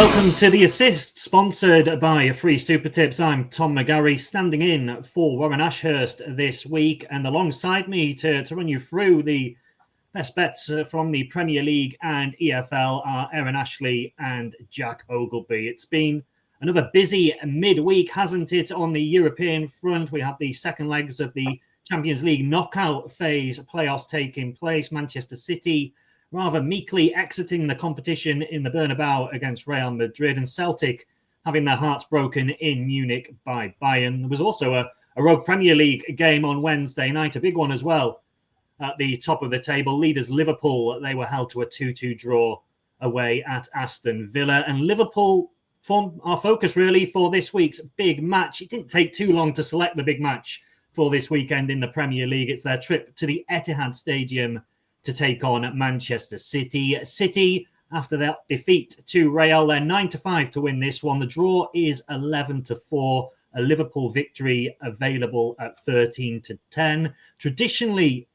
Welcome to The Assist, sponsored by Free Super Tips. I'm Tom McGarry, standing in for Warren Ashurst this week, and alongside me to run you through the best bets from the Premier League and EFL are Aaron Ashley and Jack Ogalbe. It's been another busy midweek, hasn't it, on the European front? We have the second legs of the Champions League knockout phase playoffs taking place. Manchester City rather meekly exiting the competition in the Bernabeu against Real Madrid, and Celtic having their hearts broken in Munich by Bayern. There was also a rogue Premier League game on Wednesday night, a big one as well. At the top of the table, leaders Liverpool, they were held to a 2-2 draw away at Aston Villa. And Liverpool formed our focus really for this week's big match. It didn't take too long to select the big match for this weekend in the Premier League. It's their trip to the Etihad Stadium to take on Manchester City. City, after that defeat to Real, they're 9-5 to win this one. The draw is 11-4. A Liverpool victory available at 13-10. Traditionally,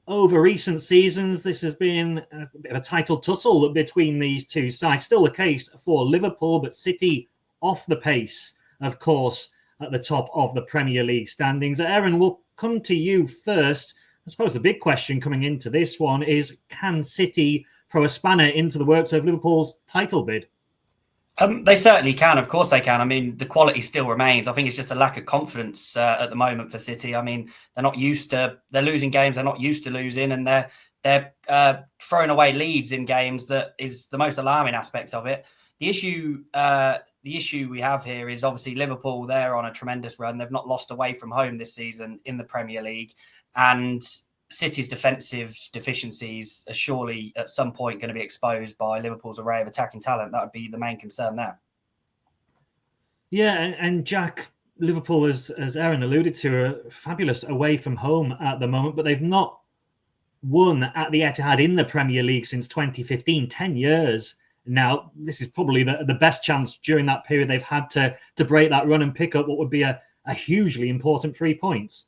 over recent seasons, this has been a bit of a title tussle between these two sides. Still the case for Liverpool, but City off the pace, of course, at the top of the Premier League standings. Aaron, we'll come to you first. I suppose the big question coming into this one is, can City throw a spanner into the works of Liverpool's title bid? They certainly can. Of course they can. I mean, the quality still remains. I think it's just a lack of confidence at the moment for City. I mean, they're losing games they're not used to losing, and they're throwing away leads in games. That is the most alarming aspect of it. The issue we have here is obviously Liverpool. They're on a tremendous run. They've not lost away from home this season in the Premier League. And City's defensive deficiencies are surely at some point going to be exposed by Liverpool's array of attacking talent. That would be the main concern there. Yeah, and Jack, Liverpool, as Aaron alluded to, are fabulous away from home at the moment, but they've not won at the Etihad in the Premier League since 2015, 10 years. Now, this is probably the best chance during that period they've had to break that run and pick up what would be a hugely important 3 points.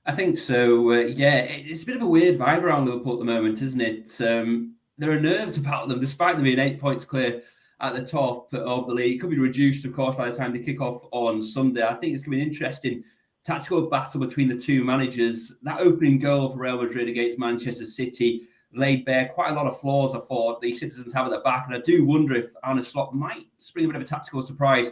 I think so. It's a bit of a weird vibe around Liverpool at the moment, isn't it? There are nerves about them, despite them being 8 points clear at the top of the league. It could be reduced, of course, by the time they kick off on Sunday. I think it's going to be an interesting tactical battle between the two managers. That opening goal for Real Madrid against Manchester City laid bare quite a lot of flaws, I thought, the citizens have at the back. And I do wonder if Arne Slot might spring a bit of a tactical surprise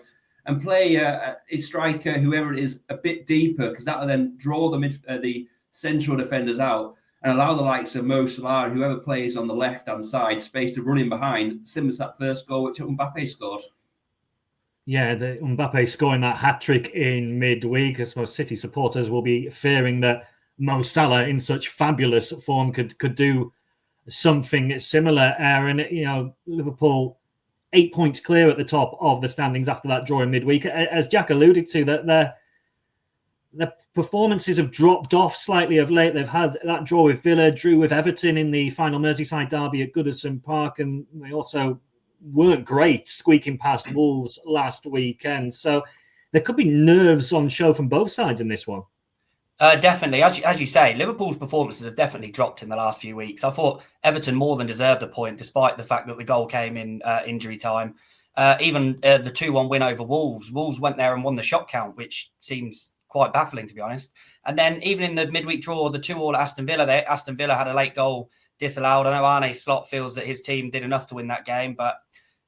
and play a striker, whoever it is, a bit deeper, because that will then draw the central defenders out and allow the likes of Mo Salah and whoever plays on the left-hand side space to run in behind, similar to that first goal which Mbappe scored. Yeah, the Mbappe scoring that hat-trick in midweek. I suppose City supporters will be fearing that Mo Salah, in such fabulous form, could do something similar, Aaron. You know, Liverpool 8 points clear at the top of the standings after that draw in midweek. As Jack alluded to, that their performances have dropped off slightly of late. They've had that draw with Villa, drew with Everton in the final Merseyside derby at Goodison Park, and they also weren't great squeaking past Wolves last weekend. So there could be nerves on show from both sides in this one. Definitely. As you say, Liverpool's performances have definitely dropped in the last few weeks. I thought Everton more than deserved a point, despite the fact that the goal came in injury time. Even the 2-1 win over Wolves. Wolves went there and won the shot count, which seems quite baffling, to be honest. And then even in the midweek draw, the 2-2 at Aston Villa, Aston Villa had a late goal disallowed. I know Arne Slot feels that his team did enough to win that game, but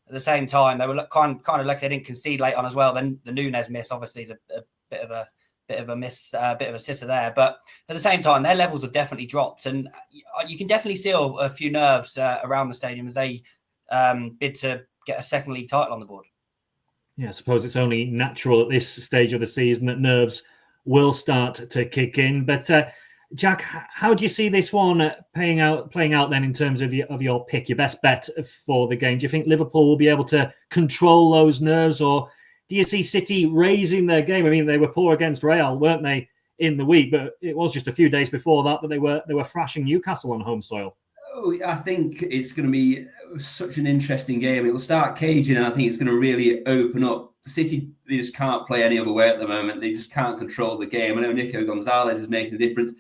at the same time, they were kind of lucky they didn't concede late on as well. Then the Núñez miss obviously is a bit of a miss, bit of a sitter there. But at the same time, their levels have definitely dropped, and you can definitely see a few nerves around the stadium as they bid to get a second league title on the board. Yeah, I suppose it's only natural at this stage of the season that nerves will start to kick in. But Jack, how do you see this one playing out then in terms of your pick, your best bet for the game? Do you think Liverpool will be able to control those nerves, or do you see City raising their game? I mean, they were poor against Real, weren't they, in the week? But it was just a few days before that they were thrashing Newcastle on home soil. Oh, I think it's going to be such an interesting game. It will start caging, and I think it's going to really open up. City, they just can't play any other way at the moment. They just can't control the game. I know Nico Gonzalez is making a difference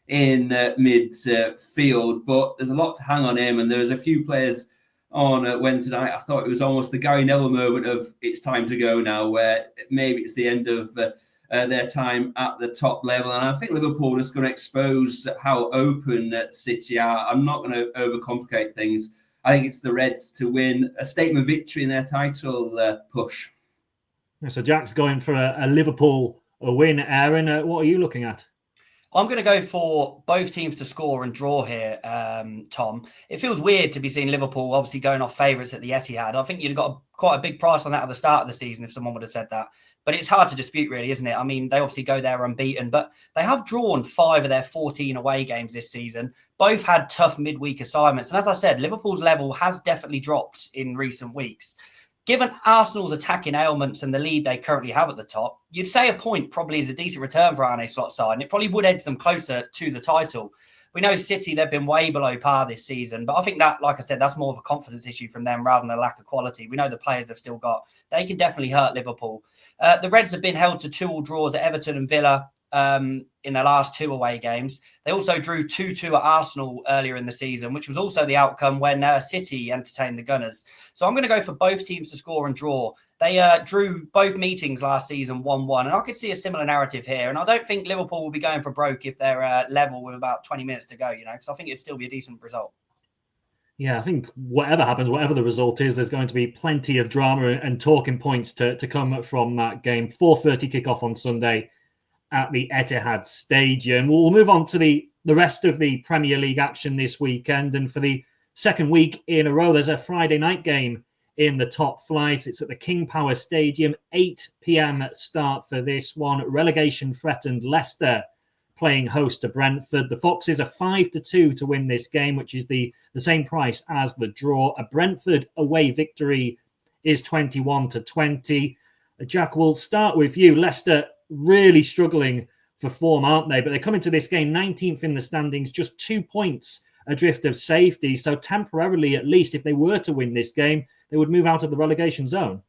in midfield, but there's a lot to hang on him, and there's a few players on Wednesday night. I thought it was almost the Gary Neville moment of it's time to go now, where maybe it's the end of their time at the top level. And I think Liverpool is going to expose how open City are. I'm not going to overcomplicate things. I think it's the Reds to win a statement victory in their title push. So Jack's going for a Liverpool win. Aaron, what are you looking at? I'm going to go for both teams to score and draw here, Tom. It feels weird to be seeing Liverpool obviously going off favourites at the Etihad. I think you'd have got quite a big price on that at the start of the season if someone would have said that. But it's hard to dispute, really, isn't it? I mean, they obviously go there unbeaten, but they have drawn 5 of their 14 away games this season. Both had tough midweek assignments. And as I said, Liverpool's level has definitely dropped in recent weeks. Given Arsenal's attacking ailments and the lead they currently have at the top, you'd say a point probably is a decent return for Arne Slot's side, and it probably would edge them closer to the title. We know City, they've been way below par this season, but I think that, like I said, that's more of a confidence issue from them rather than a lack of quality. We know the players they've still got. They can definitely hurt Liverpool. The Reds have been held to 2-2 draws at Everton and Villa in their last 2 away games. They also drew 2-2 at Arsenal earlier in the season, which was also the outcome when City entertained the Gunners. So I'm going to go for both teams to score and draw. They drew both meetings last season 1-1, and I could see a similar narrative here. And I don't think Liverpool will be going for broke if they're level with about 20 minutes to go, because I think it'd still be a decent result. Yeah, I think whatever happens, whatever the result is, there's going to be plenty of drama and talking points to come from that game. 4:30 kickoff on Sunday at the Etihad Stadium. We'll move on to the rest of the Premier League action this weekend. And for the second week in a row, there's a Friday night game in the top flight. It's at the King Power Stadium, 8 p.m. start for this one. Relegation-threatened Leicester playing host to Brentford. The Foxes are 5-2 to win this game, which is the same price as the draw. A Brentford away victory is 21-20. Jack, we'll start with you. Leicester really struggling for form, aren't they? But they come into this game 19th in the standings, just 2 points adrift of safety. So temporarily, at least, if they were to win this game, they would move out of the relegation zone.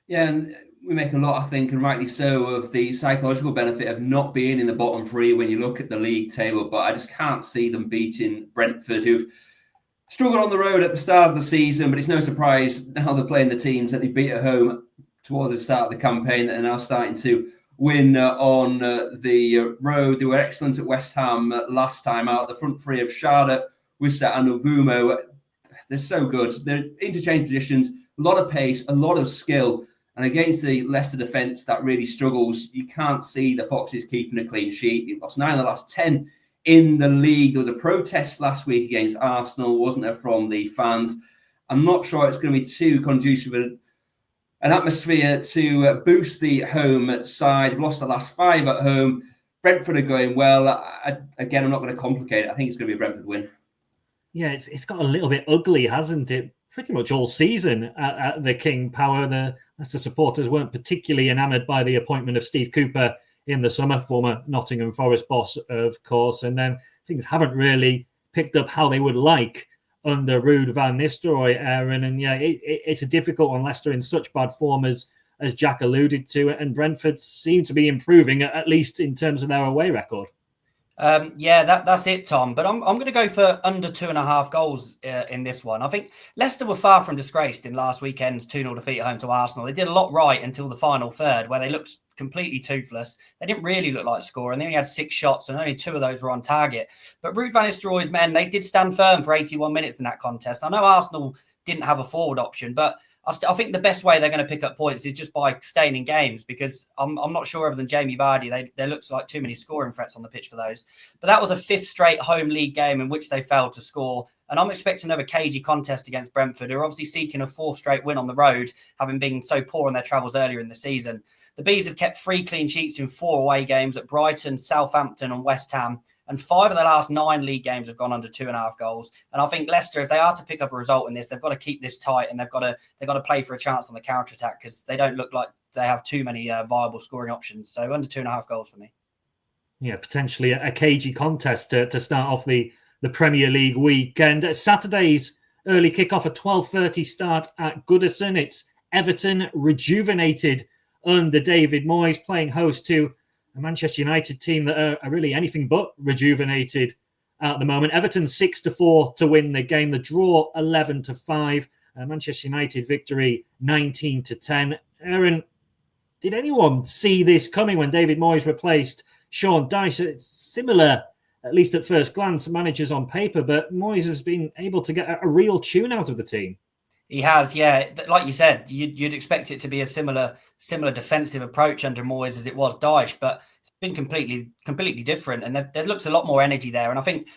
Yeah, and we make a lot, I think, and rightly so, of the psychological benefit of not being in the bottom 3 when you look at the league table. But I just can't see them beating Brentford, who've struggled on the road at the start of the season. But it's no surprise now they're playing the teams that they beat at home towards the start of the campaign that are now starting to win on the road. They were excellent at West Ham last time out. The front 3 of Sharda, Wissa and Ubumo, they're so good. They're interchange positions, a lot of pace, a lot of skill. And against the Leicester defence that really struggles, you can't see the Foxes keeping a clean sheet. They've lost 9 of the last 10 in the league. There was a protest last week against Arsenal, wasn't there, from the fans? I'm not sure it's going to be too conducive an atmosphere to boost the home side. They've lost the last 5 at home. Brentford are going well. Again, I'm not going to complicate it. I think it's going to be a Brentford win. Yeah, it's got a little bit ugly, hasn't it? Pretty much all season at the King Power. The Leicester supporters weren't particularly enamoured by the appointment of Steve Cooper in the summer, former Nottingham Forest boss, of course. And then things haven't really picked up how they would like under Ruud van Nistelrooy, Aaron. And yeah, it's a difficult one. Leicester in such bad form as Jack alluded to. And Brentford seem to be improving, at least in terms of their away record. That's it, Tom. But I'm going to go for under 2.5 goals in this one. I think Leicester were far from disgraced in last weekend's 2-0 defeat at home to Arsenal. They did a lot right until the final third, where they looked completely toothless. They didn't really look like scoring. They only had 6 shots, and only 2 of those were on target. But Ruud van Nistelrooy's men, they did stand firm for 81 minutes in that contest. I know Arsenal didn't have a forward option, but I think the best way they're going to pick up points is just by staying in games, because I'm not sure other than Jamie Vardy, there looks like too many scoring threats on the pitch for those. But that was a 5th straight home league game in which they failed to score. And I'm expecting another cagey contest against Brentford, who are obviously seeking a 4th straight win on the road, having been so poor on their travels earlier in the season. The Bees have kept 3 clean sheets in 4 away games at Brighton, Southampton and West Ham. And 5 of the last 9 league games have gone under 2.5 goals. And I think Leicester, if they are to pick up a result in this, they've got to keep this tight, and they've got to play for a chance on the counter-attack, because they don't look like they have too many viable scoring options. So under 2.5 goals for me. Yeah, potentially a cagey contest to start off the Premier League weekend. Saturday's early kickoff, a 12:30 start at Goodison. It's Everton rejuvenated under David Moyes, playing host to a Manchester United team that are really anything but rejuvenated at the moment. Everton 6-4 to win the game. The draw 11-5. Manchester United victory 19-10. Aaron, did anyone see this coming when David Moyes replaced Sean Dyche? It's similar, at least at first glance, managers on paper, but Moyes has been able to get a real tune out of the team. He has, yeah. Like you said, you'd expect it to be a similar defensive approach under Moyes as it was Dyche, but it's been completely different. And there looks a lot more energy there. And I think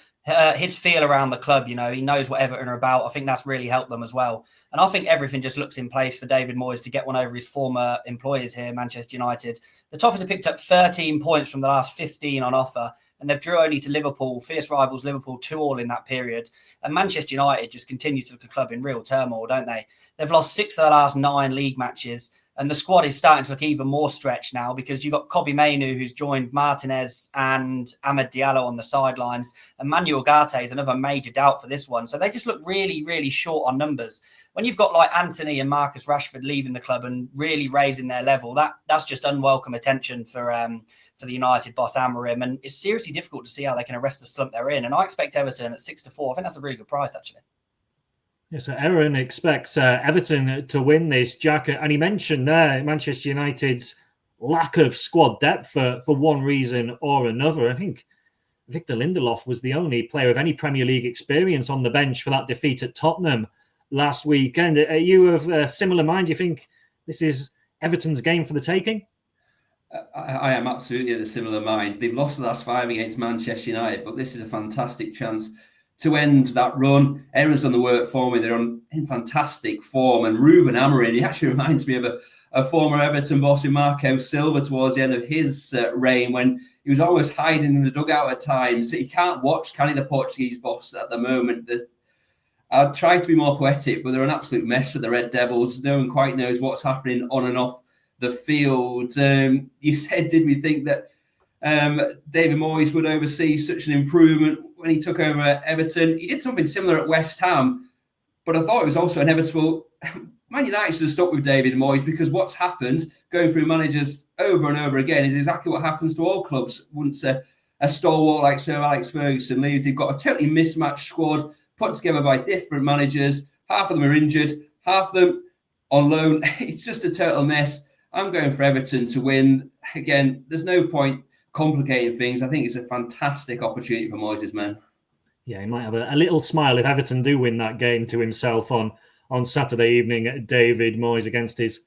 his feel around the club, he knows what Everton are about. I think that's really helped them as well. And I think everything just looks in place for David Moyes to get one over his former employers here, Manchester United. The Toffees have picked up 13 points from the last 15 on offer, and they've drew only to Liverpool, fierce rivals Liverpool, 2-2 in that period. And Manchester United just continue to look a club in real turmoil, don't they? They've lost 6 of the last 9 league matches, and the squad is starting to look even more stretched now because you've got Kobbie Mainoo, who's joined Martinez and Ahmed Diallo on the sidelines, and Manuel Ugarte is another major doubt for this one. So they just look really, really short on numbers. When you've got like Anthony and Marcus Rashford leaving the club and really raising their level, that's just unwelcome attention for the United boss Amorim, and it's seriously difficult to see how they can arrest the slump they're in. And I expect Everton at 6-4. I think that's a really good price, actually. Yeah, so Aaron expects Everton to win this, Jack, and he mentioned there Manchester United's lack of squad depth for one reason or another. I think Victor Lindelof was the only player of any Premier League experience on the bench for that defeat at Tottenham last weekend. Are you of a similar mind? Do you think this is Everton's game for the taking? I am absolutely of a similar mind. They've lost the last 5 against Manchester United, but this is a fantastic chance to end that run. Aaron's done the work for me. They're in fantastic form. And Ruben Amorim, he actually reminds me of a former Everton boss in Marco Silva towards the end of his reign, when he was almost hiding in the dugout at times. He can't watch, can he, the Portuguese boss at the moment? I'd try to be more poetic, but they're an absolute mess at the Red Devils. No one quite knows what's happening on and off the field. You said, did we think that David Moyes would oversee such an improvement when he took over at Everton? He did something similar at West Ham, but I thought it was also inevitable. Man United should have stuck with David Moyes, because what's happened going through managers over and over again is exactly what happens to all clubs. Once a stalwart like Sir Alex Ferguson leaves, you've got a totally mismatched squad put together by different managers. Half of them are injured, half of them on loan. It's just a total mess. I'm going for Everton to win. Again, there's no point complicating things. I think it's a fantastic opportunity for Moyes' men. Yeah, he might have a little smile if Everton do win that game to himself on Saturday evening, David Moyes, against his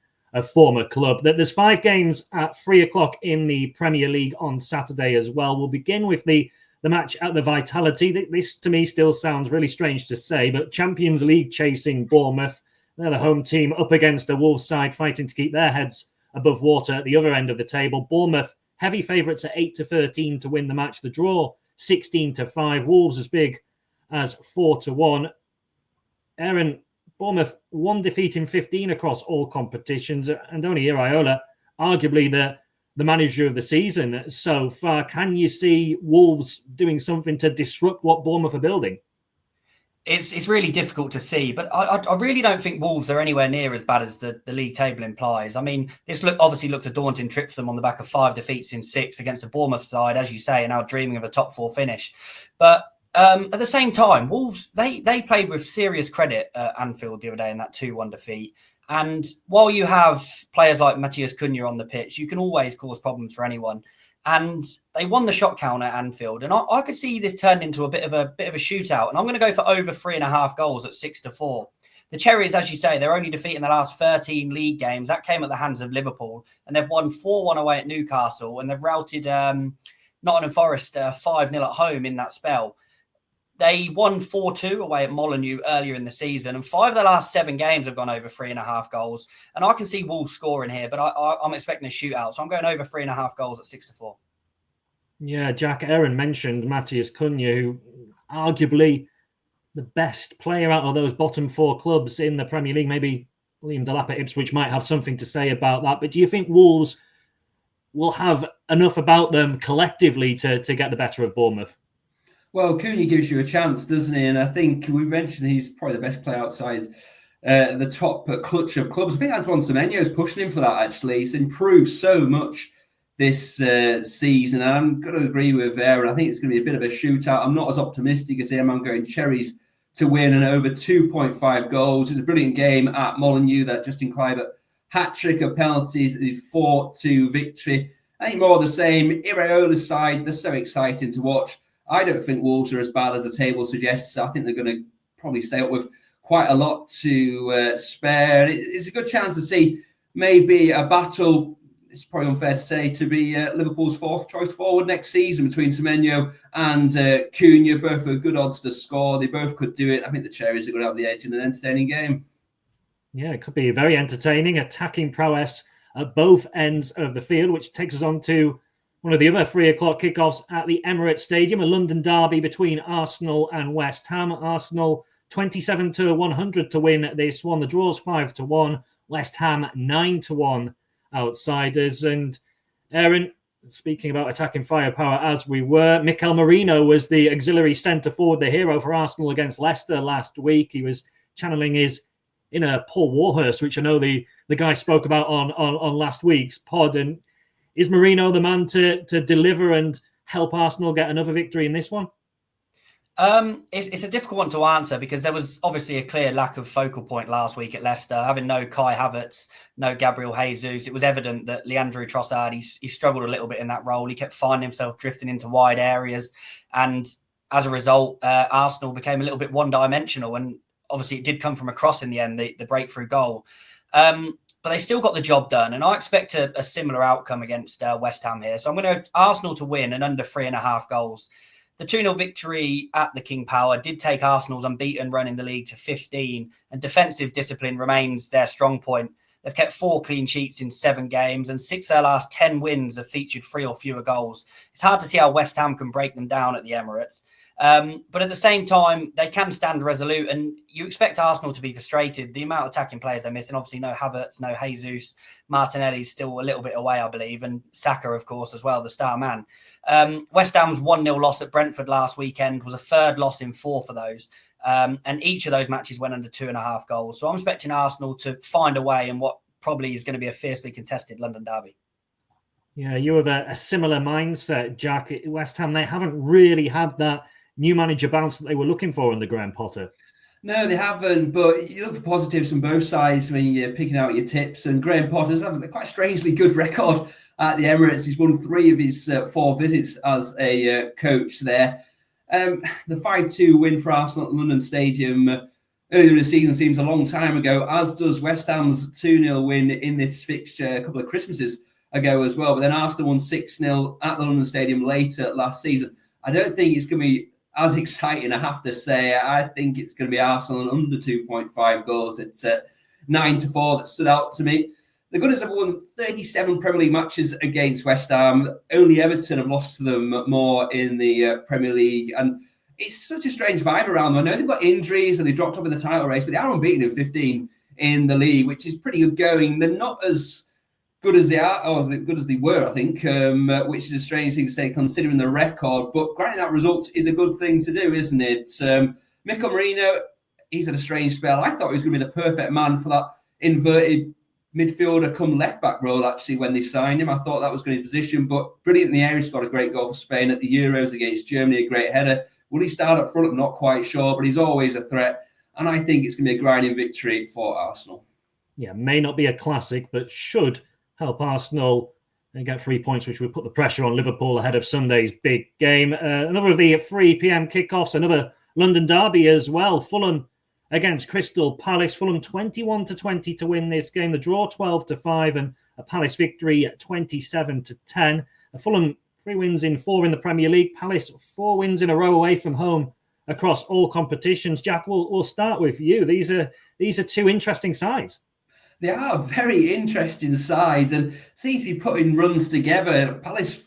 former club. There's 5 games at 3:00 in the Premier League on Saturday as well. We'll begin with the match at the Vitality. This, to me, still sounds really strange to say, but Champions League chasing Bournemouth. They're the home team up against the Wolves side fighting to keep their heads above water at the other end of the table. Bournemouth, heavy favourites at 8-13 to win the match. The draw, 16-5. Wolves as big as 4-1. Aaron, Bournemouth, 1 defeat in 15 across all competitions. And Only Iraola, arguably the manager of the season so far. Can you see Wolves doing something to disrupt what Bournemouth are building? It's really difficult to see, but I really don't think Wolves are anywhere near as bad as the league table implies. I mean, this obviously looks a daunting trip for them on the back of 5 defeats in 6 against the Bournemouth side, as you say, and now dreaming of a top 4 finish. But at the same time, Wolves, they played with serious credit at Anfield the other day in that 2-1 defeat. And while you have players like Matheus Cunha on the pitch, you can always cause problems for anyone. And they won the shot count at Anfield, and I could see this turned into a bit of a shootout. And I'm going to go for over 3.5 goals at 6-4. The Cherries, as you say, they're only defeating the last 13 league games. That came at the hands of Liverpool, and they've won 4-1 away at Newcastle, and they've routed Nottingham Forest 5-0 at home in that spell. They won 4-2 away at Molineux earlier in the season, and 5 of the last 7 games have gone over 3.5 goals. And I can see Wolves scoring here, but I'm expecting a shootout, so I'm going over 3.5 goals at 6-4. Yeah, Jack, Aaron mentioned Matheus Cunha, who arguably the best player out of those bottom 4 clubs in the Premier League. Maybe Liam Delap at Ipswich might have something to say about that. But do you think Wolves will have enough about them collectively to get the better of Bournemouth? Well, Cunha gives you a chance, doesn't he? And I think we mentioned he's probably the best player outside the top clutch of clubs. I think Antoine Semenyo is pushing him for that, actually. He's improved so much this season. And I'm going to agree with Aaron. I think it's going to be a bit of a shootout. I'm not as optimistic as him. I'm going Cherries to win and over 2.5 goals. It was a brilliant game at Molineux, that Justin Kluivert hat-trick of penalties, the 4-2 victory. I think more of the same. Iraola's side, they're so exciting to watch. I don't think Wolves are as bad as the table suggests. I think they're going to probably stay up with quite a lot to spare. It's a good chance to see maybe a battle, it's probably unfair to say, to be Liverpool's fourth choice forward next season between Semenyo and Cunha. Both are good odds to score. They both could do it. I think the Cherries are going to have the edge in an entertaining game. Yeah, it could be very entertaining, attacking prowess at both ends of the field, which takes us on to one of the other 3 o'clock kickoffs at the Emirates Stadium, a London derby between Arsenal and West Ham. Arsenal 27-100 to win this one. The draw's 5-1. West Ham 9-1 outsiders. And Aaron, speaking about attacking firepower as we were, Mikel Merino was the auxiliary centre forward, the hero for Arsenal against Leicester last week. He was channeling his inner Paul Warhurst, which I know the guy spoke about on last week's pod. And is Merino the man to deliver and help Arsenal get another victory in this one? It's a difficult one to answer because there was obviously a clear lack of focal point last week at Leicester. Having no Kai Havertz, no Gabriel Jesus, it was evident that Leandro Trossard, he struggled a little bit in that role. He kept finding himself drifting into wide areas. And as a result, Arsenal became a little bit one-dimensional. And obviously it did come from a cross in the end, the breakthrough goal. But they still got the job done. And I expect a similar outcome against West Ham here. So I'm going to Arsenal to win and under 3.5 goals. The 2-0 victory at the King Power did take Arsenal's unbeaten run in the league to 15, and defensive discipline remains their strong point. They've kept 4 clean sheets in 7 games, and 6 of their last 10 wins have featured 3 or fewer goals. It's hard to see how West Ham can break them down at the Emirates. But at the same time, they can stand resolute, and you expect Arsenal to be frustrated. The amount of attacking players they're missing, obviously no Havertz, no Jesus, Martinelli's still a little bit away, I believe, and Saka, of course, as well, the star man. West Ham's 1-0 loss at Brentford last weekend was a third loss in 4 for those. And each of those matches went under 2.5 goals. So I'm expecting Arsenal to find a way in what probably is going to be a fiercely contested London derby. Yeah, you have a similar mindset, Jack. West Ham, they haven't really had that new manager bounce that they were looking for under Graham Potter. No, they haven't, but you look for positives on both sides when you're picking out your tips. And Graham Potter's having a quite strangely good record at the Emirates. He's won 3 of his 4 visits as a coach there. The 5-2 win for Arsenal at London Stadium earlier in the season seems a long time ago, as does West Ham's 2-0 win in this fixture a couple of Christmases ago as well. But then Arsenal won 6-0 at the London Stadium later last season. I don't think it's going to be as exciting, I have to say. I think it's going to be Arsenal under 2.5 goals. It's 9-4 that stood out to me. The Gunners have won 37 Premier League matches against West Ham. Only Everton have lost to them more in the Premier League. And it's such a strange vibe around them. I know they've got injuries and they dropped off in the title race, but they are unbeaten in 15 in the league, which is pretty good going. They're not as good as they are, or as good as they were, I think, which is a strange thing to say considering the record. But grinding out results is a good thing to do, isn't it? Mikel Merino, he's had a strange spell. I thought he was going to be the perfect man for that inverted midfielder come left-back role, actually, when they signed him. I thought that was going to be his position, but brilliant in the air. He scored a great goal for Spain at the Euros against Germany, a great header. Will he start up front? I'm not quite sure, but he's always a threat. And I think it's going to be a grinding victory for Arsenal. Yeah, may not be a classic, but should help Arsenal and get 3 points, which would put the pressure on Liverpool ahead of Sunday's big game. Another of the 3 p.m. kickoffs, another London derby as well. Fulham against Crystal Palace. Fulham 21-20 to win this game. The draw 12-5 and a Palace victory at 27-10. Fulham 3 wins in 4 in the Premier League. Palace 4 wins in a row away from home across all competitions. Jack, we'll start with you. These are 2 interesting sides. They are very interesting sides and seem to be putting runs together. Palace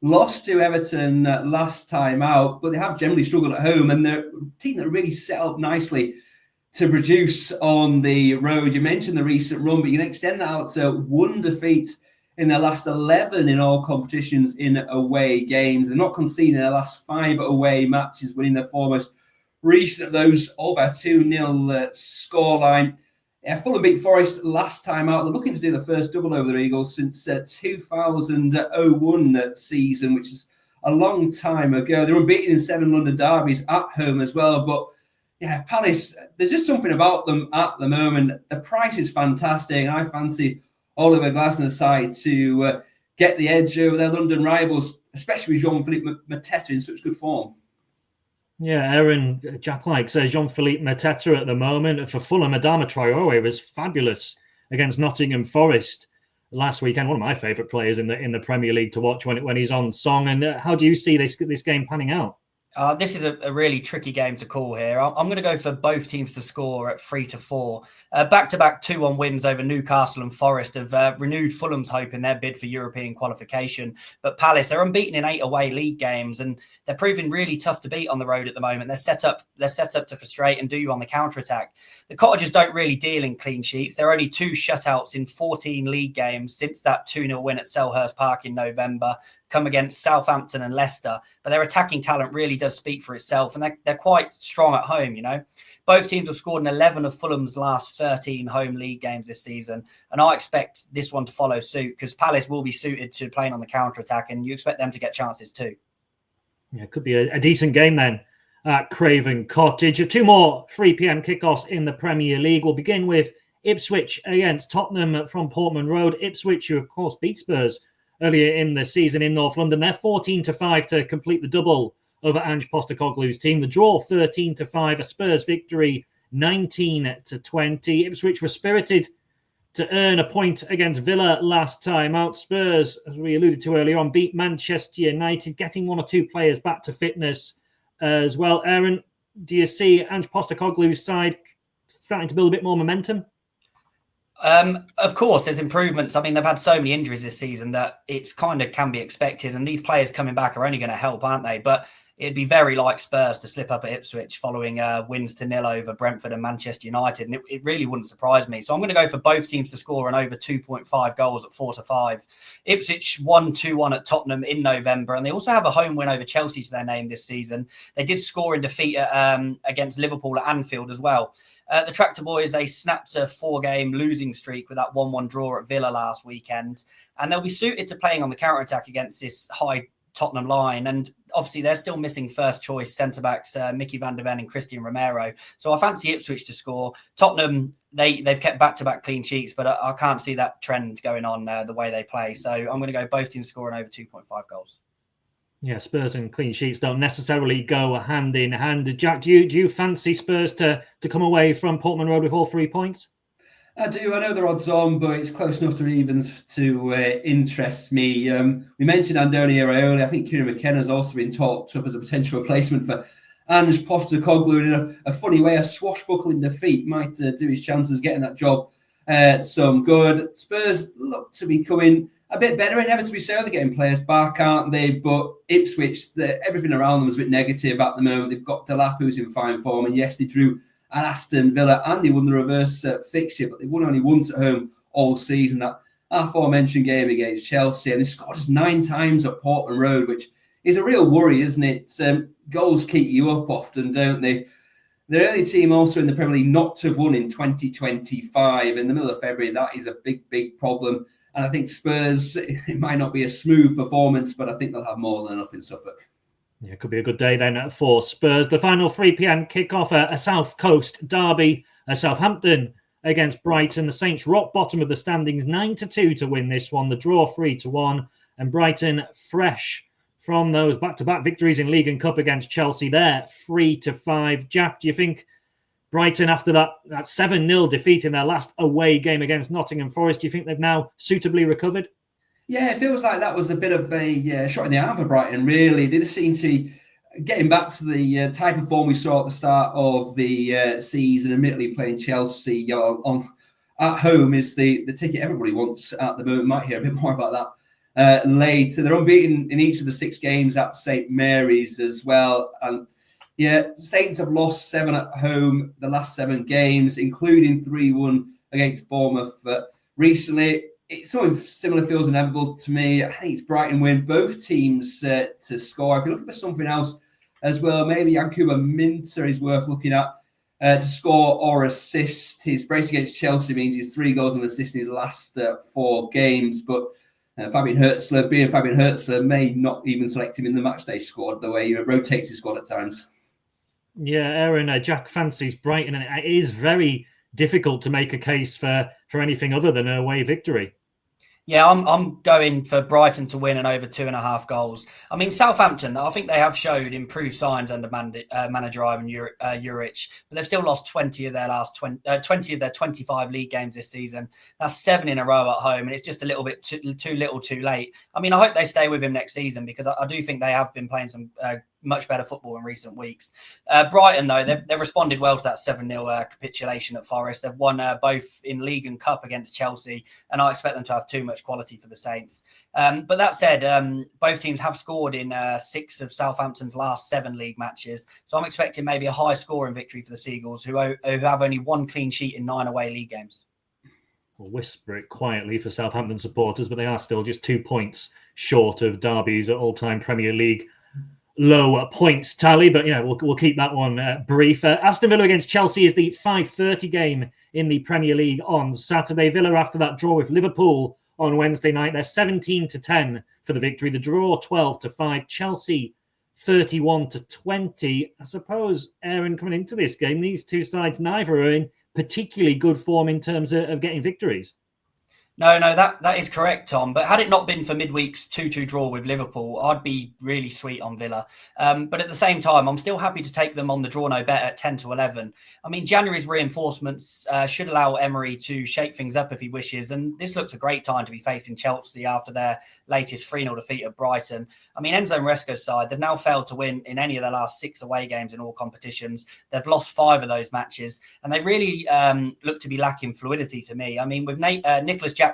lost to Everton last time out, but they have generally struggled at home, and they're a team that are really set up nicely to produce on the road. You mentioned the recent run, but you can extend that out to 1 defeat in their last 11 in all competitions in away games. They're not conceding their last 5 away matches, winning their 4 most recent of those, all by a 2-0 scoreline. Yeah, Fulham beat Forest last time out. They're looking to do the first double over the Eagles since 2001 season, which is a long time ago. They're unbeaten in 7 London derbies at home as well. But Yeah, Palace, there's just something about them at the moment. The price is fantastic. I fancy Oliver Glasner's side to get the edge over their London rivals, especially with Jean-Philippe Mateta in such good form. Yeah, Aaron Jack likes Jean-Philippe Mateta at the moment. For Fulham, Adama Traore was fabulous against Nottingham Forest last weekend. One of my favourite players in the Premier League to watch when he's on song. And how do you see this game panning out? This is a really tricky game to call here. I'm going to go for both teams to score at 3-4. Back-to-back 2-1 wins over Newcastle and Forest have renewed Fulham's hope in their bid for European qualification. But Palace, they're unbeaten in 8 away league games, and they're proving really tough to beat on the road at the moment. They're set up to frustrate and do you on the counter-attack. The Cottagers don't really deal in clean sheets. There are only 2 shutouts in 14 league games since that 2-0 win at Selhurst Park in November, come against Southampton and Leicester. But their attacking talent really does speak for itself, and they're quite strong at home, you know. Both teams have scored in 11 of Fulham's last 13 home league games this season, and I expect this one to follow suit because Palace will be suited to playing on the counter-attack, and you expect them to get chances too. Yeah, it could be a decent game then at Craven Cottage. 2 more 3 p.m. kickoffs in the Premier League. We'll begin with Ipswich against Tottenham from Portman Road. Ipswich, who of course beat Spurs earlier in the season in North London. They're 14-5 to complete the double over Ange Postecoglou's team. The draw 13-5, a Spurs victory 19-20. Ipswich were spirited to earn a point against Villa last time out. Spurs, as we alluded to earlier on, beat Manchester United, getting 1 or 2 players back to fitness as well. Aaron, do you see Ange Postecoglou's side starting to build a bit more momentum? Of course, there's improvements. I mean, they've had so many injuries this season that it's kind of can be expected. And these players coming back are only going to help, aren't they? But it'd be very like Spurs to slip up at Ipswich following wins to 0 over Brentford and Manchester United. And it really wouldn't surprise me. So I'm going to go for both teams to score an over 2.5 goals at 4-5. Ipswich won 2-1 at Tottenham in November. And they also have a home win over Chelsea to their name this season. They did score in defeat against Liverpool at Anfield as well. The Tractor Boys, they snapped a 4-game losing streak with that 1-1 draw at Villa last weekend. And they'll be suited to playing on the counter-attack against this high Tottenham line. And obviously, they're still missing first-choice centre-backs Mickey van der Ven and Christian Romero. So I fancy Ipswich to score. Tottenham, they've kept back-to-back clean sheets, but I can't see that trend going on the way they play. So I'm going to go both teams scoring over 2.5 goals. Yeah, Spurs and clean sheets don't necessarily go hand in hand. Jack, do you fancy Spurs to come away from Portman Road with all 3 points? I do. I know they're odds on, but it's close enough to evens to interest me. We mentioned Andoni Iraola. I think Kieran McKenna's also been talked up as a potential replacement for Ange Postecoglou. In a funny way, a swashbuckling defeat might do his chances of getting that job some good. Spurs look to be coming a bit better, inevitably so. They're getting players back, aren't they? But Ipswich, everything around them is a bit negative at the moment. They've got Delap, who's in fine form, and yes, they drew at Aston Villa and they won the reverse fixture, but they won only once at home all season. That aforementioned game against Chelsea, and they scored just 9 times at Portman Road, which is a real worry, isn't it? Goals keep you up often, don't they? They're the only team also in the Premier League not to have won in 2025. In the middle of February, that is a big problem. And I think Spurs, it might not be a smooth performance, but I think they'll have more than enough in Suffolk. Yeah, it could be a good day then for Spurs. The final 3 p.m. kickoff, a South Coast derby, Southampton against Brighton. The Saints rock bottom of the standings, 9-2 to win this one. The draw 3-1, and Brighton fresh from those back-to-back victories in League and Cup against Chelsea. There 3-5. Jack, do you think Brighton, after that 7-0 defeat in their last away game against Nottingham Forest, do you think they've now suitably recovered? Yeah, it feels like that was a bit of a shot in the arm for Brighton, really. They just seem to be getting back to the type of form we saw at the start of the season. Admittedly, playing Chelsea at home is the ticket everybody wants at the moment. Might hear a bit more about that later. They're unbeaten in each of the 6 games at St Mary's as well. And yeah, Saints have lost 7 at home the last 7 games, including 3-1 against Bournemouth recently. It's something similar feels inevitable to me. I think it's Brighton win. Both teams to score. If you're looking for something else as well, maybe Yankuba Minter is worth looking at to score or assist. His brace against Chelsea means he's 3 goals and assists in his last 4 games. But Fabian Hurtzler may not even select him in the matchday squad the way he rotates his squad at times. Yeah, Aaron, Jack fancies Brighton, and it is very difficult to make a case for anything other than an away victory. Yeah, I'm going for Brighton to win and over 2.5 goals. I mean, Southampton, I think they have showed improved signs under manager Ivan Juric, but they've still lost 20 of their 25 league games this season. That's 7 in a row at home, and it's just a little bit too little, too late. I mean, I hope they stay with him next season because I do think they have been playing some much better football in recent weeks. Brighton, though, they've responded well to that 7-0 capitulation at Forest. They've won both in League and Cup against Chelsea, and I expect them to have too much quality for the Saints. But that said, both teams have scored in 6 of Southampton's last 7 league matches, so I'm expecting maybe a high-scoring victory for the Seagulls, who have only 1 clean sheet in 9 away league games. We'll whisper it quietly for Southampton supporters, but they are still just 2 points short of Derby's all-time Premier League low points tally, but yeah, we'll keep that one brief. Aston Villa against Chelsea is the 5:30 game in the Premier League on Saturday. Villa, after that draw with Liverpool on Wednesday night, they're 17-10 for the victory. The draw 12-5. Chelsea 31-20. I suppose, Aaron, coming into this game, these two sides neither are in particularly good form in terms of getting victories. No, that is correct, Tom. But had it not been for midweek's 2-2 draw with Liverpool, I'd be really sweet on Villa. But at the same time, I'm still happy to take them on the draw no bet at 10-11. I mean, January's reinforcements should allow Emery to shake things up if he wishes. And this looks a great time to be facing Chelsea after their latest 3-0 defeat at Brighton. I mean, Enzo Maresca's side, they've now failed to win in any of their last 6 away games in all competitions. They've lost 5 of those matches. And they really look to be lacking fluidity to me. I mean, with Nicholas Jackson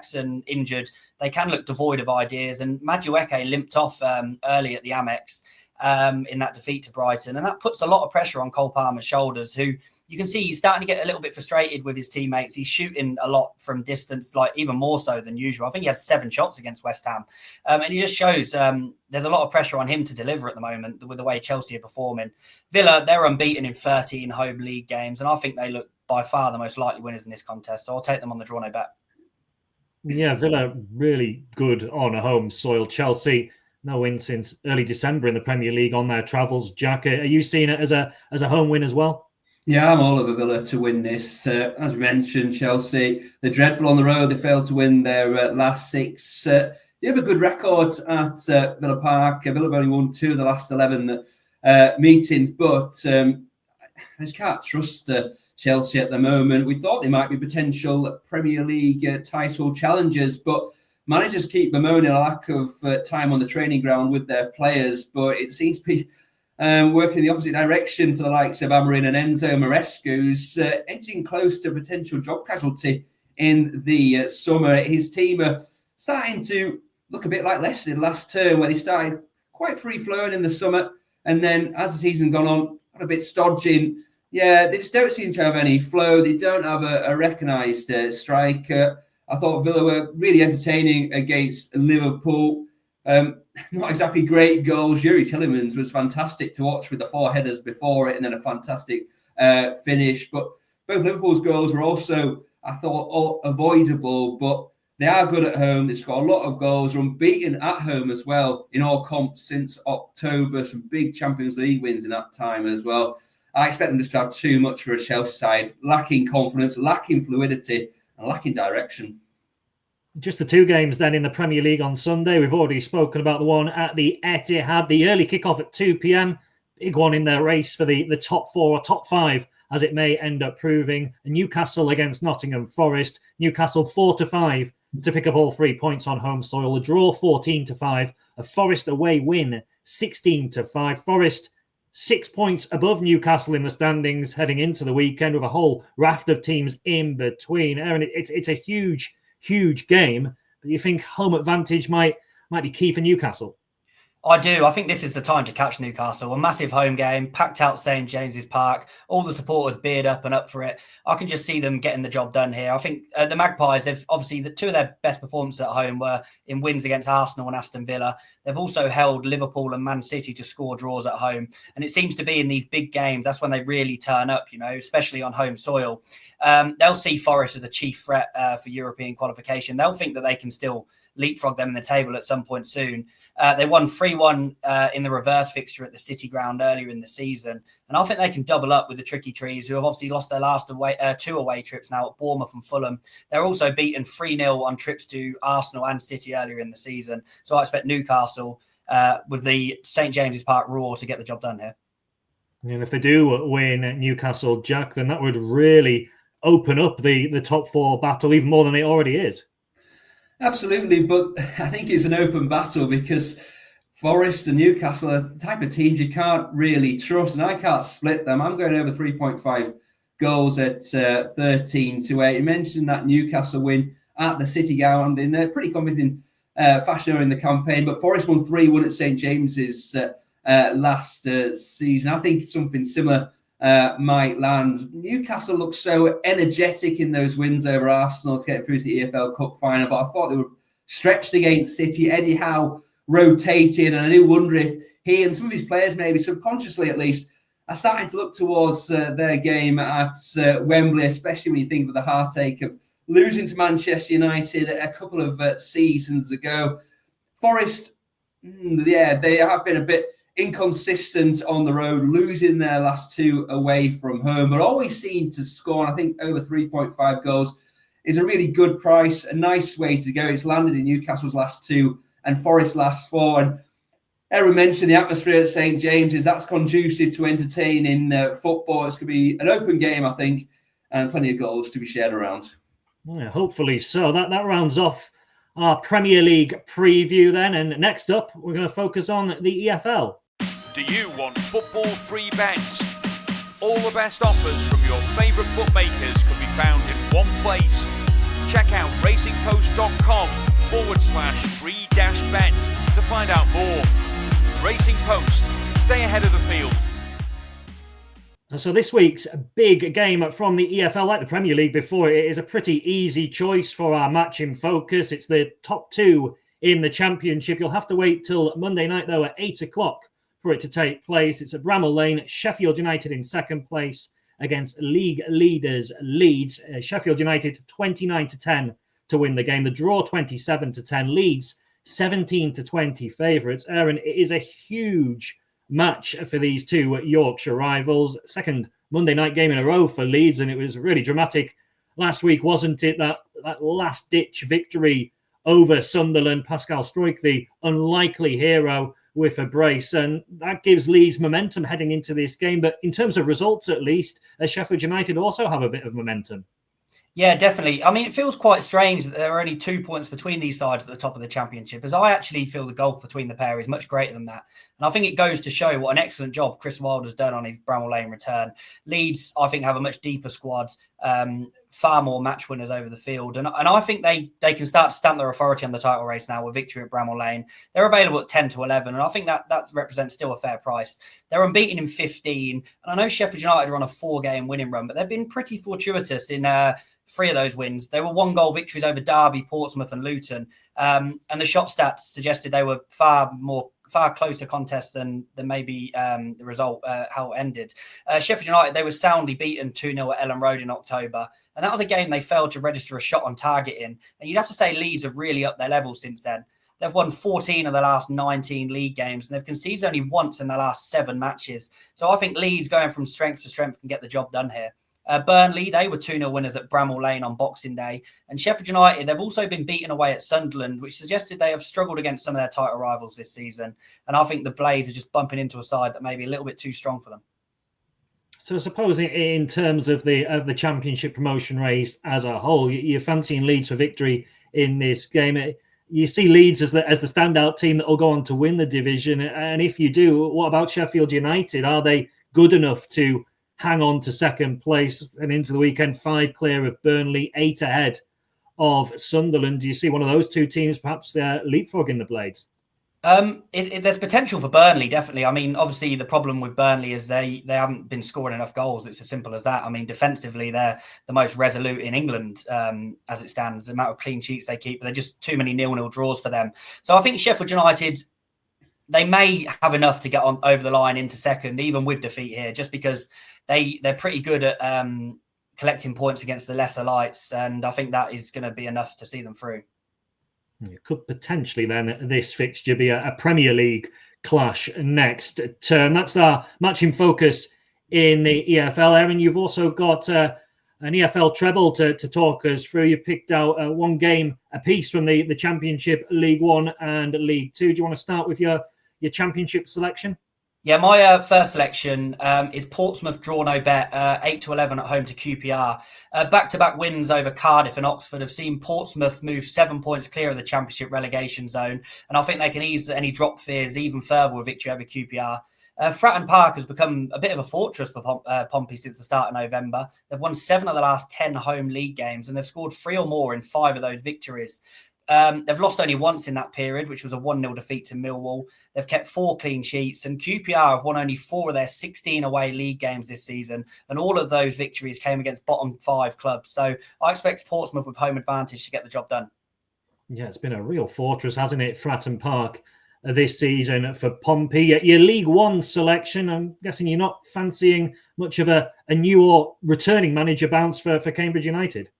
injured, they can look devoid of ideas, and Madueke limped off early at the Amex in that defeat to Brighton, and that puts a lot of pressure on Cole Palmer's shoulders, who you can see he's starting to get a little bit frustrated with his teammates. He's shooting a lot from distance, like even more so than usual. I think he had 7 shots against West Ham, and he just shows there's a lot of pressure on him to deliver at the moment with the way Chelsea are performing. Villa, they're unbeaten in 13 home league games, and I think they look by far the most likely winners in this contest, so I'll take them on the draw no bet. Yeah, Villa really good on a home soil. Chelsea, no win since early December in the Premier League on their travels. Jack, are you seeing it as a home win as well? Yeah, I'm all over Villa to win this. As we mentioned, Chelsea, they're dreadful on the road. They failed to win their last 6. They have a good record at Villa Park. Villa have only won 2 of the last 11 meetings, but I just can't trust Chelsea at the moment. We thought they might be potential Premier League title challengers, but managers keep bemoaning a lack of time on the training ground with their players, but it seems to be working in the opposite direction for the likes of Amorim and Enzo Maresca, who's edging close to potential job casualty in the summer. His team are starting to look a bit like Leicester last term, where they started quite free-flowing in the summer, and then as the season gone on, got a bit stodgy. Yeah, they just don't seem to have any flow. They don't have a recognised striker. I thought Villa were really entertaining against Liverpool. Not exactly great goals. Yuri Tielemans was fantastic to watch with the 4 headers before it and then a fantastic finish. But both Liverpool's goals were also, I thought, avoidable. But they are good at home. They score a lot of goals. They're unbeaten at home as well in all comps since October. Some big Champions League wins in that time as well. I expect them just to have too much for a Chelsea side, lacking confidence, lacking fluidity, and lacking direction. Just the 2 games then in the Premier League on Sunday. We've already spoken about the one at the Etihad, the early kickoff at 2 p.m. Big one in their race for the top 4 or top 5, as it may end up proving. Newcastle against Nottingham Forest. Newcastle 4-5 to pick up all 3 points on home soil. A draw 14-5. A Forest away win 16-5. Forest 6 points above Newcastle in the standings heading into the weekend, with a whole raft of teams in between. Aaron, it's a huge game, but you think home advantage might be key for Newcastle? I do. I think this is the time to catch Newcastle. A massive home game, packed out St. James's Park, all the supporters beard up and up for it. I can just see them getting the job done here. I think the Magpies, they've obviously, the 2 of their best performances at home were in wins against Arsenal and Aston Villa. They've also held Liverpool and Man City to score draws at home. And it seems to be in these big games, that's when they really turn up, especially on home soil. They'll see Forest as a chief threat for European qualification. They'll think that they can still leapfrog them in the table at some point soon. They won 3-1 in the reverse fixture at the City Ground earlier in the season. And I think they can double up with the Tricky Trees, who have obviously lost their last two away trips now at Bournemouth and Fulham. They're also beaten 3-0 on trips to Arsenal and City earlier in the season. So I expect Newcastle with the St James's Park roar to get the job done here. And if they do win Newcastle, Jack, then that would really open up the top four battle even more than it already is. Absolutely, but I think it's an open battle because Forest and Newcastle are the type of teams you can't really trust, and I can't split them. I'm going over 3.5 goals at 13-8. You mentioned that Newcastle win at the City Ground in a pretty convincing fashion in the campaign, but Forest won 3-1 at St James's last season. I think something similar might land. Newcastle looked so energetic in those wins over Arsenal to get through to the EFL Cup final, but I thought they were stretched against City. Eddie Howe rotating, and I do wonder if he and some of his players, maybe subconsciously at least, are starting to look towards their game at Wembley, especially when you think of the heartache of losing to Manchester United a couple of seasons ago. Forest, they have been a bit inconsistent on the road, losing their last two away from home, but always seem to score. And I think over 3.5 goals is a really good price, a nice way to go. It's landed in Newcastle's last two and Forest's last four. And Aaron mentioned the atmosphere at St James's. That's conducive to entertaining football. It's going to be an open game, I think, and plenty of goals to be shared around. Yeah, hopefully so. That rounds off our Premier League preview then. And next up, we're going to focus on the EFL. Do you want football free bets? All the best offers from your favourite bookmakers can be found in one place. Check out racingpost.com/free-bets to find out more. Racing Post, stay ahead of the field. So this week's big game from the EFL, like the Premier League before, it is a pretty easy choice for our match in focus. It's the top two in the Championship. You'll have to wait till Monday night, though, at 8 o'clock for it to take place. It's at Bramall Lane, Sheffield United in second place against league leaders Leeds. Sheffield United 29-10 to win the game. The draw 27-10. Leeds 17-20 favourites. Aaron, it is a huge match for these two Yorkshire rivals. Second Monday night game in a row for Leeds, and it was really dramatic last week, wasn't it? That last-ditch victory over Sunderland. Pascal Struijk, the unlikely hero, with a brace, and that gives Leeds momentum heading into this game. But in terms of results, at least, Sheffield United also have a bit of momentum. Yeah, definitely. I mean, it feels quite strange that there are only 2 points between these sides at the top of the Championship, as I actually feel the gulf between the pair is much greater than that. And I think it goes to show what an excellent job Chris Wilde has done on his Bramall Lane return. Leeds, I think, have a much deeper squad, far more match winners over the field. And I think they can start to stamp their authority on the title race now with victory at Bramall Lane. They're available at 10-11, and I think that represents still a fair price. They're unbeaten in 15, and I know Sheffield United are on a 4-game winning run, but they've been pretty fortuitous in 3 of those wins. They were 1-goal victories over Derby, Portsmouth and Luton. And the shot stats suggested they were far closer contest than maybe the result, how it ended. Sheffield United, they were soundly beaten 2-0 at Elland Road in October. And that was a game they failed to register a shot on target in. And you'd have to say Leeds have really upped their level since then. They've won 14 of the last 19 league games, and they've conceded only once in the last 7 matches. So I think Leeds, going from strength to strength, can get the job done here. Burnley, they were 2-0 winners at Bramall Lane on Boxing Day. And Sheffield United, they've also been beaten away at Sunderland, which suggested they have struggled against some of their title rivals this season. And I think the Blades are just bumping into a side that may be a little bit too strong for them. So I suppose in terms of the Championship promotion race as a whole, you're fancying Leeds for victory in this game. You see Leeds as the standout team that will go on to win the division. And if you do, what about Sheffield United? Are they good enough to hang on to second place and into the weekend, 5 clear of Burnley, 8 ahead of Sunderland? Do you see one of those two teams perhaps leapfrogging the Blades? There's potential for Burnley, definitely. I mean, obviously, the problem with Burnley is they haven't been scoring enough goals. It's as simple as that. I mean, defensively, they're the most resolute in England as it stands. The amount of clean sheets they keep, but they're just too many 0-0 draws for them. So I think Sheffield United, they may have enough to get on over the line into second, even with defeat here, just because they're pretty good at collecting points against the lesser lights. And I think that is going to be enough to see them through. It could potentially then this fixture be a Premier League clash next term. That's our match in focus in the EFL. Aaron, you've also got an EFL treble to talk us through. You picked out one game apiece from the Championship, League One and League Two. Do you want to start with your Championship selection? Yeah, my first selection is Portsmouth draw no bet, 8-11 at home to QPR. Back-to-back wins over Cardiff and Oxford have seen Portsmouth move 7 points clear of the Championship relegation zone, and I think they can ease any drop fears even further with victory over QPR. Fratton Park has become a bit of a fortress for Pompey since the start of November. They've won 7 of the last 10 home league games, and they've scored 3 or more in 5 of those victories. They've lost only once in that period, which was a 1-0 defeat to Millwall. They've kept 4 clean sheets, and QPR have won only 4 of their 16 away league games this season, and all of those victories came against bottom 5 clubs. So I expect Portsmouth with home advantage to get the job done. Yeah, it's been a real fortress, hasn't it, Fratton Park, this season for Pompey. Your League One selection, I'm guessing you're not fancying much of a new or returning manager bounce for Cambridge United.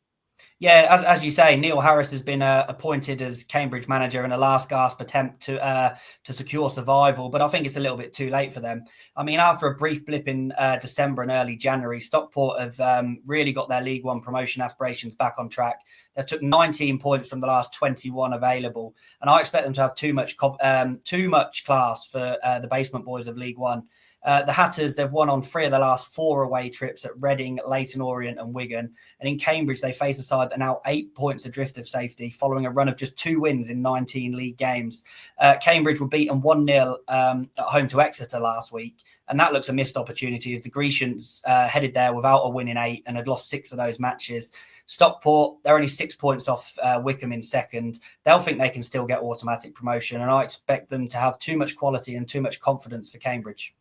Yeah, as you say, Neil Harris has been appointed as Cambridge manager in a last gasp attempt to secure survival, but I think it's a little bit too late for them. I mean, after a brief blip in December and early January, Stockport have really got their League One promotion aspirations back on track. They've took 19 points from the last 21 available, and I expect them to have too much class for the basement boys of League One. The Hatters, they've won on 3 of the last 4 away trips at Reading, Leyton Orient and Wigan. And in Cambridge, they face a side that are now 8 points adrift of safety following a run of just 2 wins in 19 league games. Cambridge were beaten 1-0 at home to Exeter last week. And that looks a missed opportunity as the Grecians headed there without a win in 8 and had lost 6 of those matches. Stockport, they're only 6 points off Wickham in second. They'll think they can still get automatic promotion. And I expect them to have too much quality and too much confidence for Cambridge.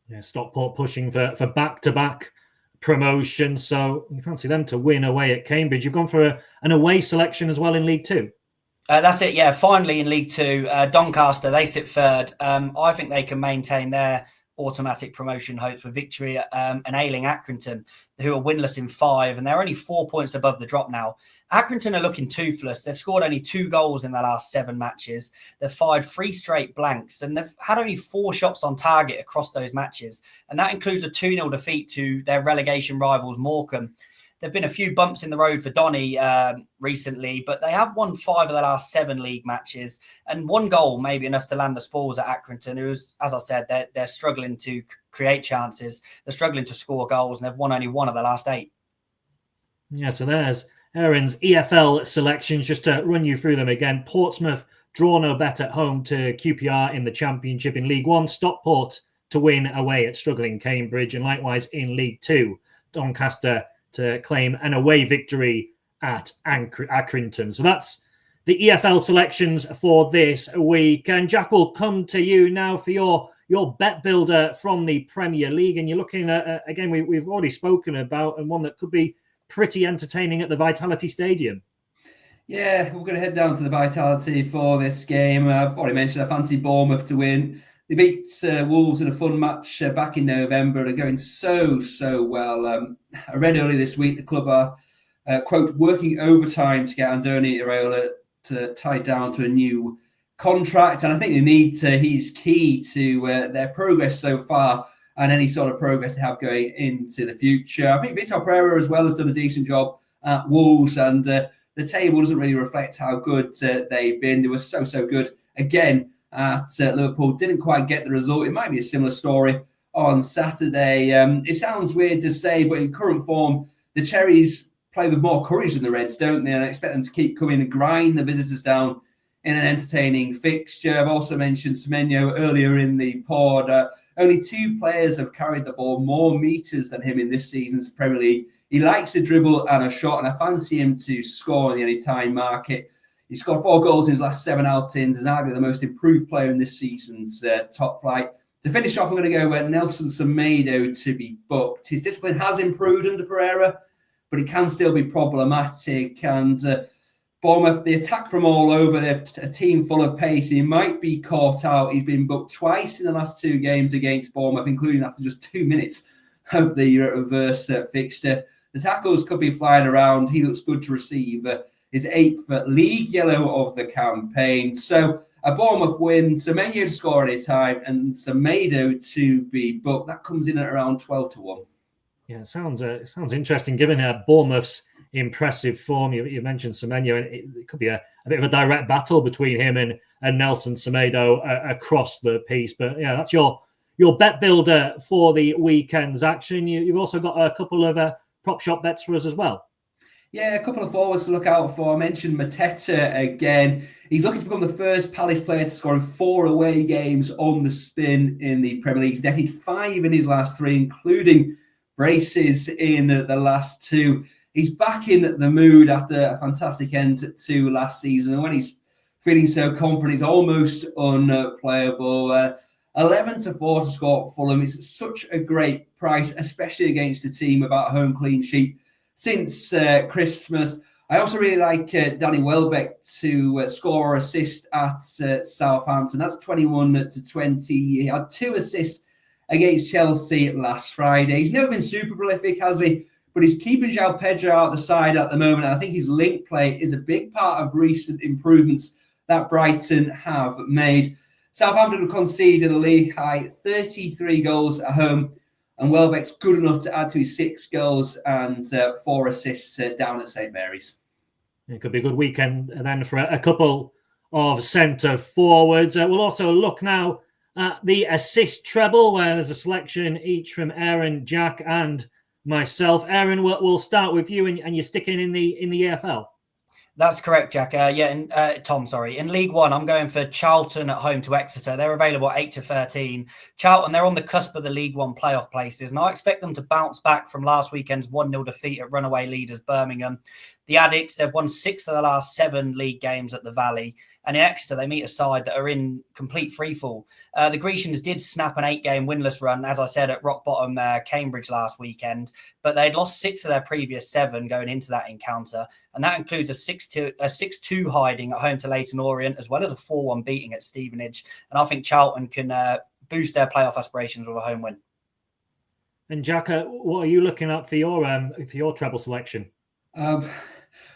Yeah, Stockport pushing for back-to-back promotion. So you fancy them to win away at Cambridge. You've gone for an away selection as well in League Two. That's it, yeah. Finally in League Two, Doncaster, they sit third. I think they can maintain their automatic promotion hopes with victory at an ailing Accrington, who are winless in 5, and they're only 4 points above the drop now. Accrington are looking toothless. They've scored only 2 goals in their last 7 matches. They've fired 3 straight blanks, and they've had only 4 shots on target across those matches. And that includes a 2-0 defeat to their relegation rivals, Morecambe. There've been a few bumps in the road for Donny recently, but they have won 5 of the last 7 league matches, and 1 goal may be enough to land the spoils at Accrington, who's, as I said, they're struggling to create chances. They're struggling to score goals, and they've won only 1 of the last 8. Yeah, so there's Aaron's EFL selections. Just to run you through them again. Portsmouth draw no bet at home to QPR in the Championship in League One. Stockport to win away at struggling Cambridge, and likewise in League Two, Doncaster to claim an away victory at Accrington. So that's the EFL selections for this week. And Jack, will come to you now for your bet builder from the Premier League. And you're looking at, again, we've already spoken about, and one that could be pretty entertaining at the Vitality Stadium. Yeah, we're going to head down to the Vitality for this game. I've already mentioned I fancy Bournemouth to win. They beat Wolves in a fun match back in November. They're going so well. I read earlier this week the club are, quote, working overtime to get Andoni Iraola tied down to a new contract. And I think he's key to their progress so far and any sort of progress they have going into the future. I think Vitor Pereira as well has done a decent job at Wolves, and the table doesn't really reflect how good they've been. They were so good again at Liverpool. Didn't quite get the result. It might be a similar story on Saturday. It sounds weird to say, but in current form, the Cherries play with more courage than the Reds, don't they? And I expect them to keep coming and grind the visitors down in an entertaining fixture. I've also mentioned Semenyo earlier in the pod. Only 2 players have carried the ball more meters than him in this season's Premier League. He likes a dribble and a shot, and I fancy him to score in the anytime market. He scored 4 goals in his last 7 outings. Is arguably the most improved player in this season's top flight. To finish off, I'm going to go with Nelson Semedo to be booked. His discipline has improved under Pereira, but it can still be problematic. And Bournemouth, the attack from all over, they're a team full of pace. He might be caught out. He's been booked twice in the last 2 games against Bournemouth, including after just 2 minutes of the reverse fixture. The tackles could be flying around. He looks good to receive. his 8th league yellow of the campaign. So a Bournemouth win, Semenyo to score any time, and Semedo to be booked. That comes in at around 12-1. Yeah, it sounds interesting given Bournemouth's impressive form. You mentioned Semenyo, and it could be a bit of a direct battle between him and Nelson Semedo across the piece. But yeah, that's your bet builder for the weekend's action. You've also got a couple of prop shop bets for us as well. Yeah, a couple of forwards to look out for. I mentioned Mateta again. He's looking to become the first Palace player to score in 4 away games on the spin in the Premier League. He's netted 5 in his last 3, including braces in the last 2. He's back in the mood after a fantastic end to last season. And when he's feeling so confident, he's almost unplayable. 11-4 to score at Fulham. It's such a great price, especially against a team without a home clean sheet since Christmas. I also really like Danny Welbeck to score or assist at Southampton. That's 21-20. He had 2 assists against Chelsea last Friday. He's never been super prolific, has he? But he's keeping João Pedro out the side at the moment. And I think his link play is a big part of recent improvements that Brighton have made. Southampton have conceded a league high 33 goals at home. And Welbeck's good enough to add to his 6 goals and 4 assists down at St Mary's. It could be a good weekend then for a couple of centre forwards. We'll also look now at the assist treble, where there's a selection each from Aaron, Jack, and myself. Aaron, we'll start with you, and you're sticking in the EFL. That's correct, Jack. Tom, sorry. In League One, I'm going for Charlton at home to Exeter. They're available 8-13. Charlton, they're on the cusp of the League One playoff places, and I expect them to bounce back from last weekend's 1-0 defeat at runaway leaders Birmingham. The Addicts, they've won 6 of the last 7 league games at the Valley. And in Exeter, they meet a side that are in complete freefall. The Grecians did snap an 8-game winless run, as I said, at rock bottom Cambridge last weekend. But they'd lost 6 of their previous 7 going into that encounter. And that includes a 6-2 hiding at home to Leyton Orient, as well as a 4-1 beating at Stevenage. And I think Charlton can boost their playoff aspirations with a home win. And Jack, what are you looking at for your treble selection?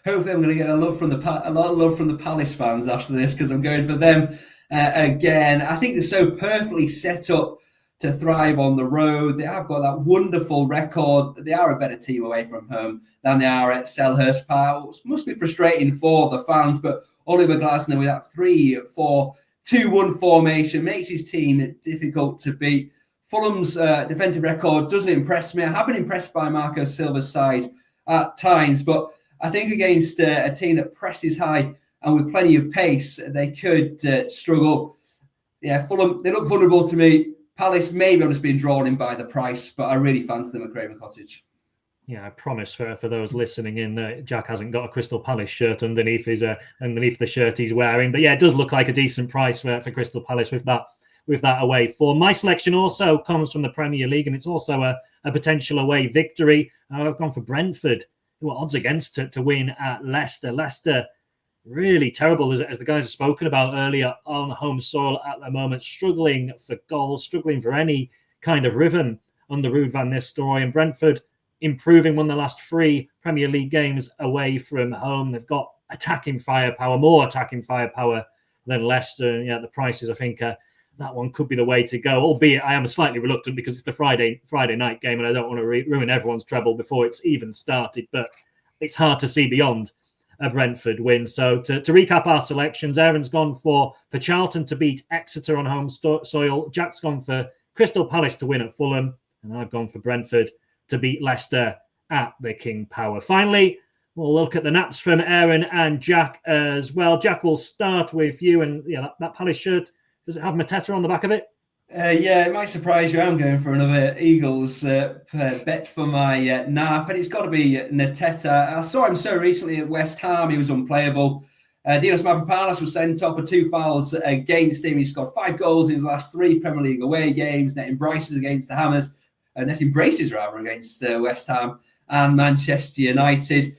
Hopefully, I'm going to get a lot of love from the Palace fans after this, because I'm going for them again. I think they're so perfectly set up to thrive on the road. They have got that wonderful record. They are a better team away from home than they are at Selhurst Park. It must be frustrating for the fans, but Oliver Glasner with that 3-4-2-1 formation makes his team difficult to beat. Fulham's defensive record doesn't impress me. I have been impressed by Marco Silva's side at times, but I think against a team that presses high and with plenty of pace, they could struggle. Yeah, Fulham, they look vulnerable to me. Palace, maybe I'm just being drawn in by the price, but I really fancy them at Craven Cottage. Yeah, I promise for those listening in, Jack hasn't got a Crystal Palace shirt underneath the shirt he's wearing. But yeah, it does look like a decent price for Crystal Palace with that away form. My selection also comes from the Premier League, and it's also a potential away victory. I've gone for Brentford, who are odds against to win at Leicester. Leicester, really terrible, as the guys have spoken about earlier, on home soil at the moment, struggling for goals, struggling for any kind of rhythm under Ruud van Nistelrooy. And Brentford improving, won the last 3 Premier League games away from home. They've got attacking firepower, more attacking firepower than Leicester. Yeah, the prices, I think, that one could be the way to go, albeit I am slightly reluctant because it's the Friday night game and I don't want to ruin everyone's treble before it's even started. But it's hard to see beyond a Brentford win. So to recap our selections, Aaron's gone for Charlton to beat Exeter on home soil. Jack's gone for Crystal Palace to win at Fulham. And I've gone for Brentford to beat Leicester at the King Power. Finally, we'll look at the naps from Aaron and Jack as well. Jack, we'll start with you. And yeah, that Palace shirt, does it have Mateta on the back of it? Yeah, it might surprise you. I'm going for another Eagles bet for my nap, and it's got to be Mateta. I saw him so recently at West Ham. He was unplayable. Dinos Mavropanos was sent off for 2 fouls against him. He scored 5 goals in his last 3 Premier League away games, netting braces against the Hammers, netting braces rather against West Ham and Manchester United.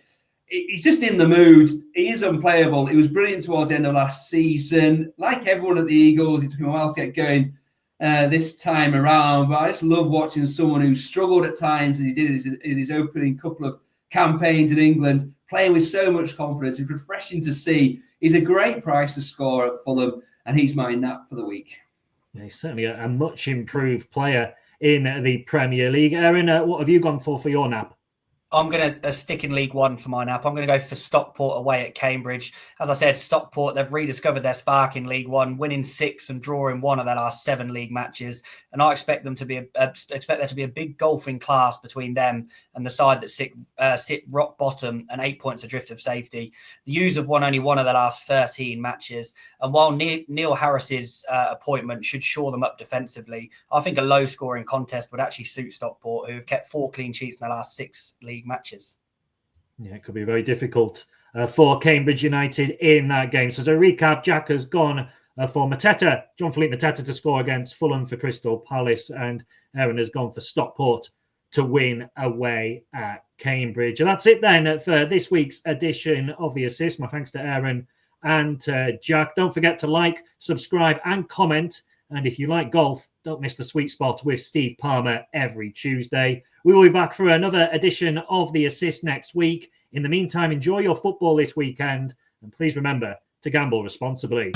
He's just in the mood. He is unplayable. He was brilliant towards the end of last season. Like everyone at the Eagles, it took him a while to get going this time around. But I just love watching someone who struggled at times, as he did in his opening couple of campaigns in England, playing with so much confidence. It's refreshing to see. He's a great price to score at Fulham, and he's my nap for the week. Yeah, he's certainly a much improved player in the Premier League. Aaron, what have you gone for your nap? I'm going to stick in League One for my nap. I'm going to go for Stockport away at Cambridge. As I said, Stockport, they've rediscovered their spark in League One, winning 6 and drawing 1 of their last 7 league matches. And I expect them to be expect there to be a big golfing class between them and the side that sit rock bottom and 8 points adrift of safety. The U's have won only 1 of their last 13 matches. And while Neil Harris's appointment should shore them up defensively, I think a low-scoring contest would actually suit Stockport, who have kept 4 clean sheets in their last 6 league matches. Yeah, it could be very difficult for Cambridge United in that game. So to recap, Jack has gone for Mateta, Jean-Philippe Mateta to score against Fulham for Crystal Palace, and Aaron has gone for Stockport to win away at Cambridge. And that's it then for this week's edition of The Assist. My thanks to Aaron and Jack. Don't forget to like, subscribe and comment. And if you like golf, don't miss the Sweet Spot with Steve Palmer every Tuesday. We will be back for another edition of The Assist next week. In the meantime, enjoy your football this weekend. And please remember to gamble responsibly.